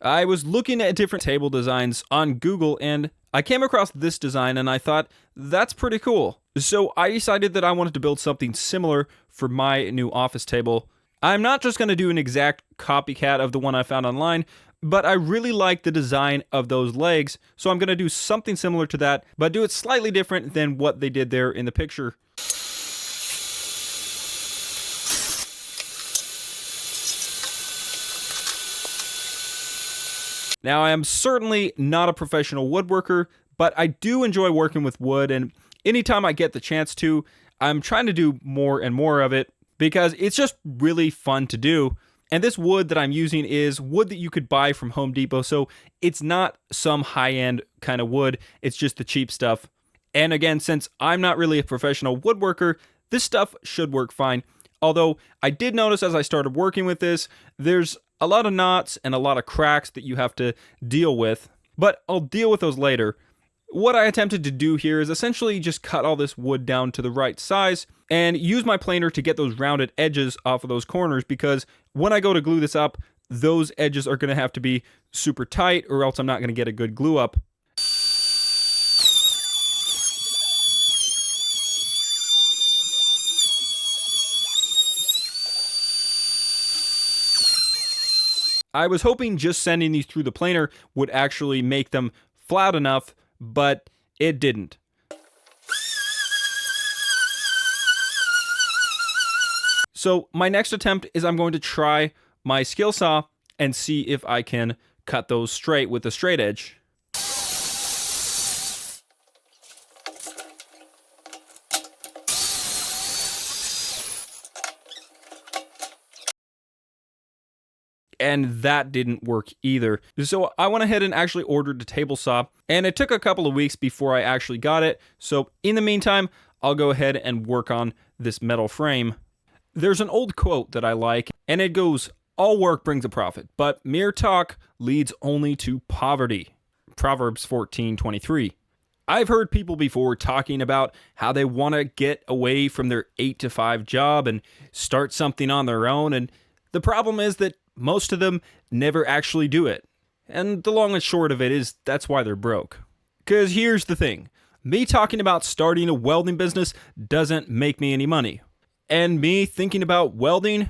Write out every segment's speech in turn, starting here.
I was looking at different table designs on Google and I came across this design and I thought, that's pretty cool. So I decided that I wanted to build something similar for my new office table. I'm not just going to do an exact copycat of the one I found online, but I really like the design of those legs, so I'm going to do something similar to that, but do it slightly different than what they did there in the picture. Now, I am certainly not a professional woodworker, but I do enjoy working with wood, and anytime I get the chance to, I'm trying to do more and more of it because it's just really fun to do. And this wood that I'm using is wood that you could buy from Home Depot, so it's not some high-end kind of wood, it's just the cheap stuff. And again, since I'm not really a professional woodworker, this stuff should work fine. Although I did notice as I started working with this, there's a lot of knots and a lot of cracks that you have to deal with, but I'll deal with those later. What I attempted to do here is essentially just cut all this wood down to the right size and use my planer to get those rounded edges off of those corners, because when I go to glue this up, those edges are going to have to be super tight or else I'm not going to get a good glue up. I was hoping just sending these through the planer would actually make them flat enough, but it didn't. So my next attempt is I'm going to try my skill saw and see if I can cut those straight with a straight edge. And that didn't work either. So I went ahead and actually ordered a table saw, and it took a couple of weeks before I actually got it. So in the meantime, I'll go ahead and work on this metal frame. There's an old quote that I like, and it goes, "All work brings a profit, but mere talk leads only to poverty." Proverbs 14:23. I've heard people before talking about how they want to get away from their 8-to-5 job and start something on their own, and the problem is that most of them never actually do it. And the long and short of it is that's why they're broke. Because here's the thing. Me talking about starting a welding business doesn't make me any money. And me thinking about welding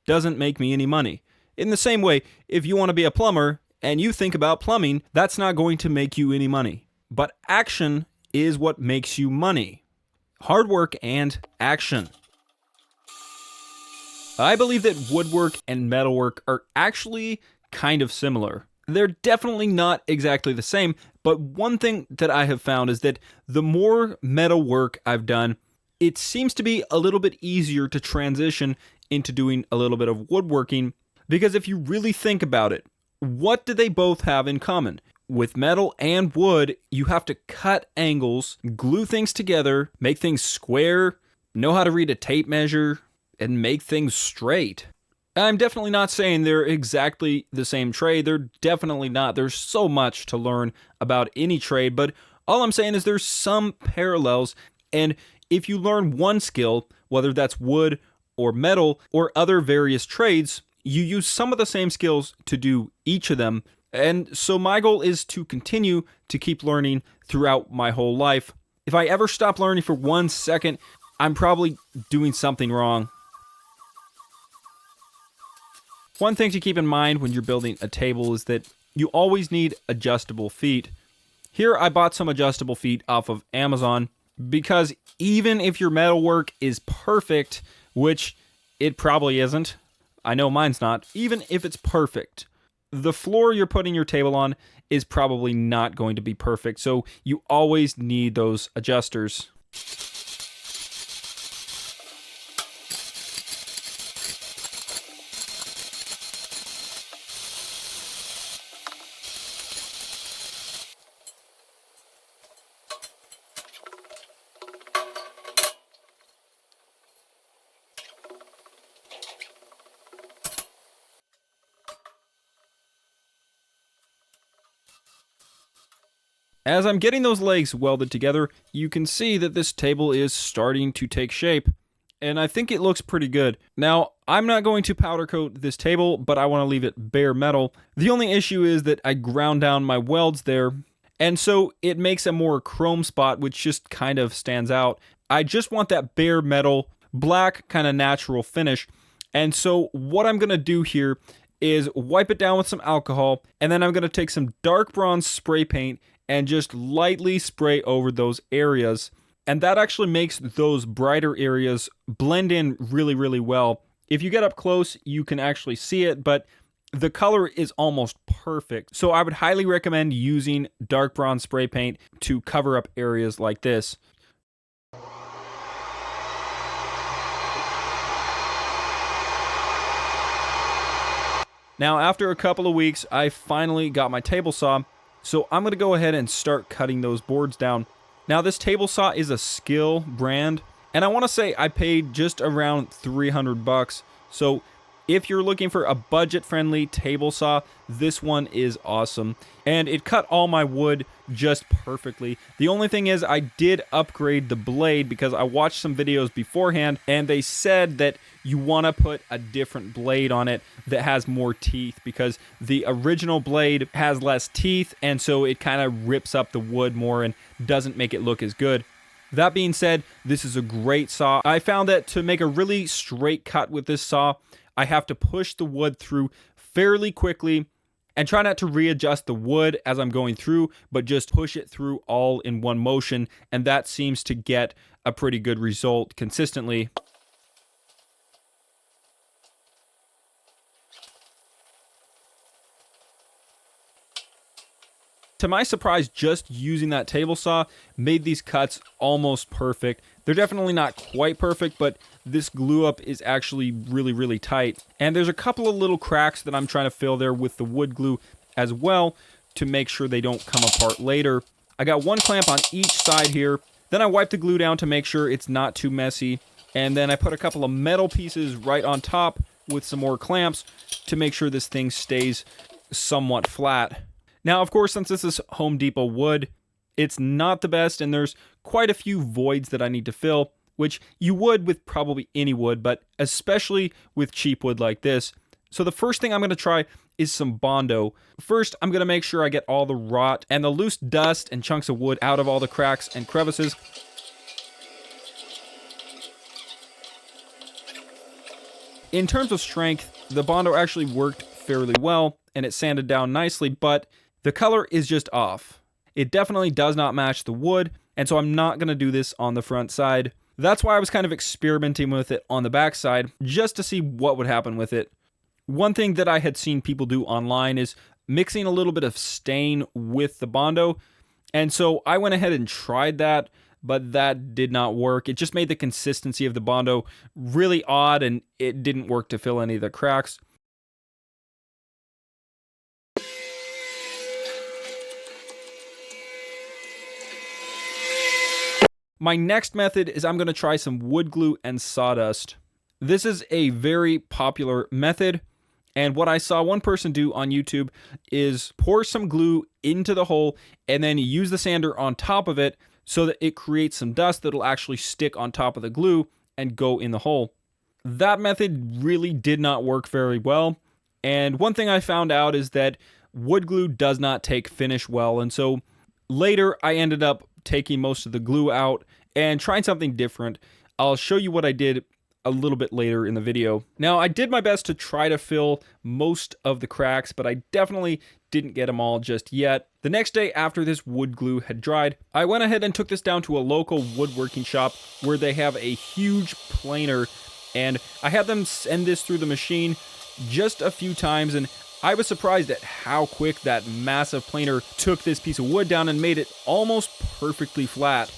doesn't make me any money. In the same way, if you want to be a plumber and you think about plumbing, that's not going to make you any money. But action is what makes you money. Hard work and action. I believe that woodwork and metalwork are actually kind of similar. They're definitely not exactly the same, but one thing that I have found is that the more metal work I've done, it seems to be a little bit easier to transition into doing a little bit of woodworking, because if you really think about it, what do they both have in common? With metal and wood, you have to cut angles, glue things together, make things square, know how to read a tape measure, and make things straight. I'm definitely not saying they're exactly the same trade. They're definitely not. There's so much to learn about any trade, but all I'm saying is there's some parallels, and if you learn one skill, whether that's wood or metal or other various trades, you use some of the same skills to do each of them. And so my goal is to continue to keep learning throughout my whole life. If I ever stop learning for 1 second, I'm probably doing something wrong. One thing to keep in mind when you're building a table is that you always need adjustable feet. Here I bought some adjustable feet off of Amazon because even if your metalwork is perfect, which it probably isn't, I know mine's not, even if it's perfect, the floor you're putting your table on is probably not going to be perfect, so you always need those adjusters. As I'm getting those legs welded together, you can see that this table is starting to take shape. and I think it looks pretty good. Now, I'm not going to powder coat this table, but I want to leave it bare metal. The only issue is that I ground down my welds there, and so it makes a more chrome spot, which just kind of stands out. I just want that bare metal, black, kind of natural finish. And so what I'm going to do here is wipe it down with some alcohol, and then I'm going to take some dark bronze spray paint and just lightly spray over those areas. And that actually makes those brighter areas blend in really, really well. If you get up close, you can actually see it, but the color is almost perfect. So I would highly recommend using dark bronze spray paint to cover up areas like this. Now, after a couple of weeks, I finally got my table saw, so I'm going to go ahead and start cutting those boards down. Now, this table saw is a Skill brand, and I want to say I paid just around 300 bucks. So if you're looking for a budget-friendly table saw, this one is awesome. And it cut all my wood just perfectly. The only thing is I did upgrade the blade because I watched some videos beforehand, and they said that you want to put a different blade on it that has more teeth, because the original blade has less teeth, and so it kind of rips up the wood more and doesn't make it look as good. That being said, this is a great saw. I found that to make a really straight cut with this saw, I have to push the wood through fairly quickly and try not to readjust the wood as I'm going through, but just push it through all in one motion, and that seems to get a pretty good result consistently. To my surprise, just using that table saw made these cuts almost perfect. They're definitely not quite perfect, but this glue up is actually really, really tight. And there's a couple of little cracks that I'm trying to fill there with the wood glue as well to make sure they don't come apart later. I got one clamp on each side here. Then I wipe the glue down to make sure it's not too messy. And then I put a couple of metal pieces right on top with some more clamps to make sure this thing stays somewhat flat. Now, of course, since this is Home Depot wood, it's not the best, and there's quite a few voids that I need to fill, which you would with probably any wood, but especially with cheap wood like this. So the first thing I'm going to try is some Bondo. First, I'm going to make sure I get all the rot and the loose dust and chunks of wood out of all the cracks and crevices. In terms of strength, the Bondo actually worked fairly well, and it sanded down nicely, but the color is just off. It definitely does not match the wood, and so I'm not going to do this on the front side. That's why I was kind of experimenting with it on the back side, just to see what would happen with it. One thing that I had seen people do online is mixing a little bit of stain with the Bondo, and so I went ahead and tried that, but that did not work. It just made the consistency of the Bondo really odd, and it didn't work to fill any of the cracks. My next method is I'm going to try some wood glue and sawdust. This is a very popular method, and what I saw one person do on YouTube is pour some glue into the hole and then use the sander on top of it so that it creates some dust that'll actually stick on top of the glue and go in the hole. That method really did not work very well, and one thing I found out is that wood glue does not take finish well, and so later I ended up taking most of the glue out and trying something different. I'll show you what I did a little bit later in the video. Now, I did my best to try to fill most of the cracks, but I definitely didn't get them all just yet. The next day after this wood glue had dried, I went ahead and took this down to a local woodworking shop where they have a huge planer, and I had them send this through the machine just a few times, and I was surprised at how quick that massive planer took this piece of wood down and made it almost perfectly flat.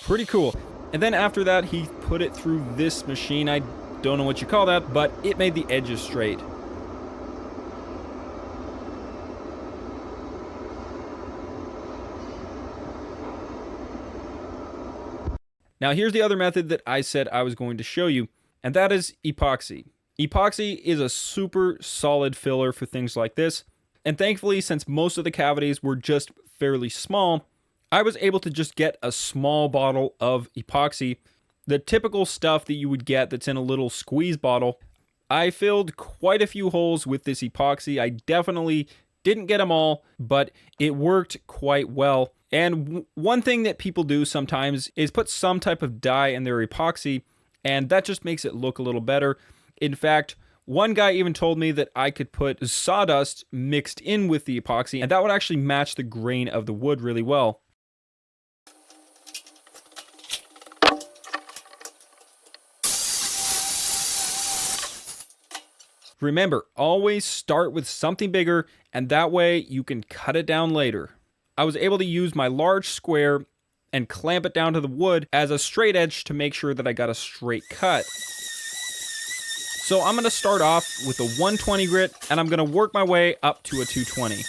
Pretty cool. And then after that, he put it through this machine. I don't know what you call that, but it made the edges straight. Now here's the other method that I said I was going to show you, and that is epoxy. Epoxy is a super solid filler for things like this, and thankfully, since most of the cavities were just fairly small, I was able to just get a small bottle of epoxy. the typical stuff that you would get that's in a little squeeze bottle. I filled quite a few holes with this epoxy. I definitely didn't get them all, but it worked quite well. And one thing that people do sometimes is put some type of dye in their epoxy, and that just makes it look a little better. In fact, one guy even told me that I could put sawdust mixed in with the epoxy, and that would actually match the grain of the wood really well. Remember, always start with something bigger, and that way you can cut it down later. I was able to use my large square and clamp it down to the wood as a straight edge to make sure that I got a straight cut. So I'm going to start off with a 120 grit, and I'm going to work my way up to a 220.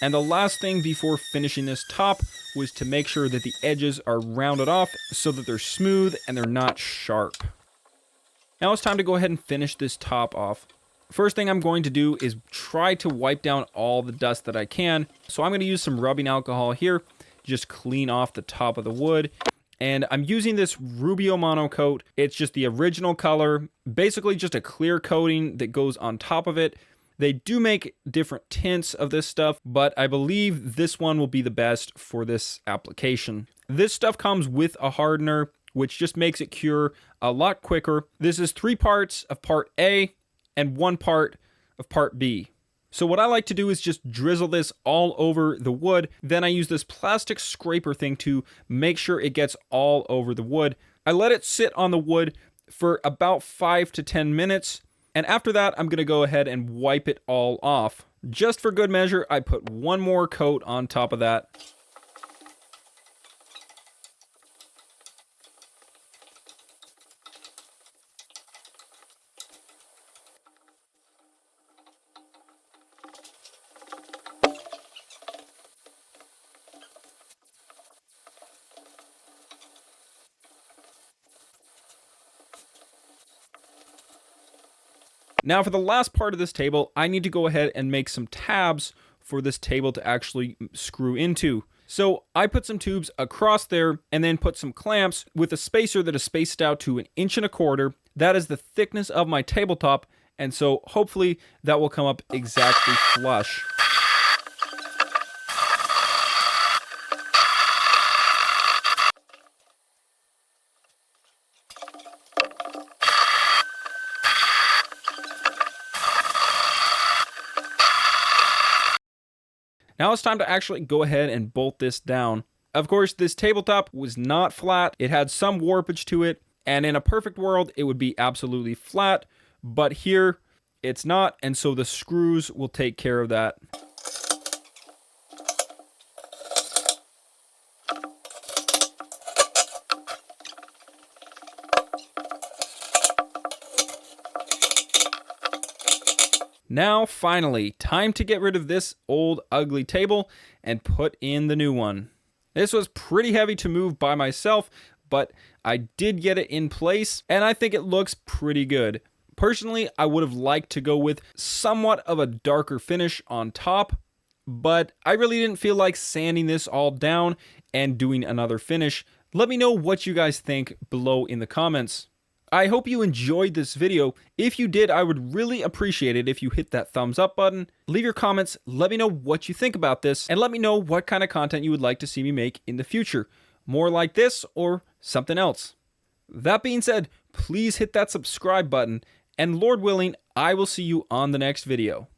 And the last thing before finishing this top was to make sure that the edges are rounded off so that they're smooth and they're not sharp. Now it's time to go ahead and finish this top off. First thing I'm going to do is try to wipe down all the dust that I can. So I'm going to use some rubbing alcohol here, just clean off the top of the wood. And I'm using this Rubio Mono coat. It's just the original color, basically just a clear coating that goes on top of it. They do make different tints of this stuff, but I believe this one will be the best for this application. This stuff comes with a hardener, which just makes it cure a lot quicker. This is 3 parts of part A and 1 part of part B. So what I like to do is just drizzle this all over the wood. Then I use this plastic scraper thing to make sure it gets all over the wood. I let it sit on the wood for about 5 to 10 minutes. And after that, I'm going to go ahead and wipe it all off. Just for good measure, I put 1 more coat on top of that. Now for the last part of this table, I need to go ahead and make some tabs for this table to actually screw into. So I put some tubes across there and then put some clamps with a spacer that is spaced out to 1.25 inches. That is the thickness of my tabletop, and so hopefully that will come up exactly flush. Now it's time to actually go ahead and bolt this down. Of course, this tabletop was not flat. It had some warpage to it, and in a perfect world, it would be absolutely flat, but here it's not, and so the screws will take care of that. Now, finally, time to get rid of this old ugly table and put in the new one. This was pretty heavy to move by myself, but I did get it in place, and I think it looks pretty good. Personally, I would have liked to go with somewhat of a darker finish on top, but I really didn't feel like sanding this all down and doing another finish. Let me know what you guys think below in the comments. I hope you enjoyed this video. If you did, I would really appreciate it if you hit that thumbs up button. Leave your comments, let me know what you think about this, and let me know what kind of content you would like to see me make in the future. More like this or something else. That being said, please hit that subscribe button, and Lord willing, I will see you on the next video.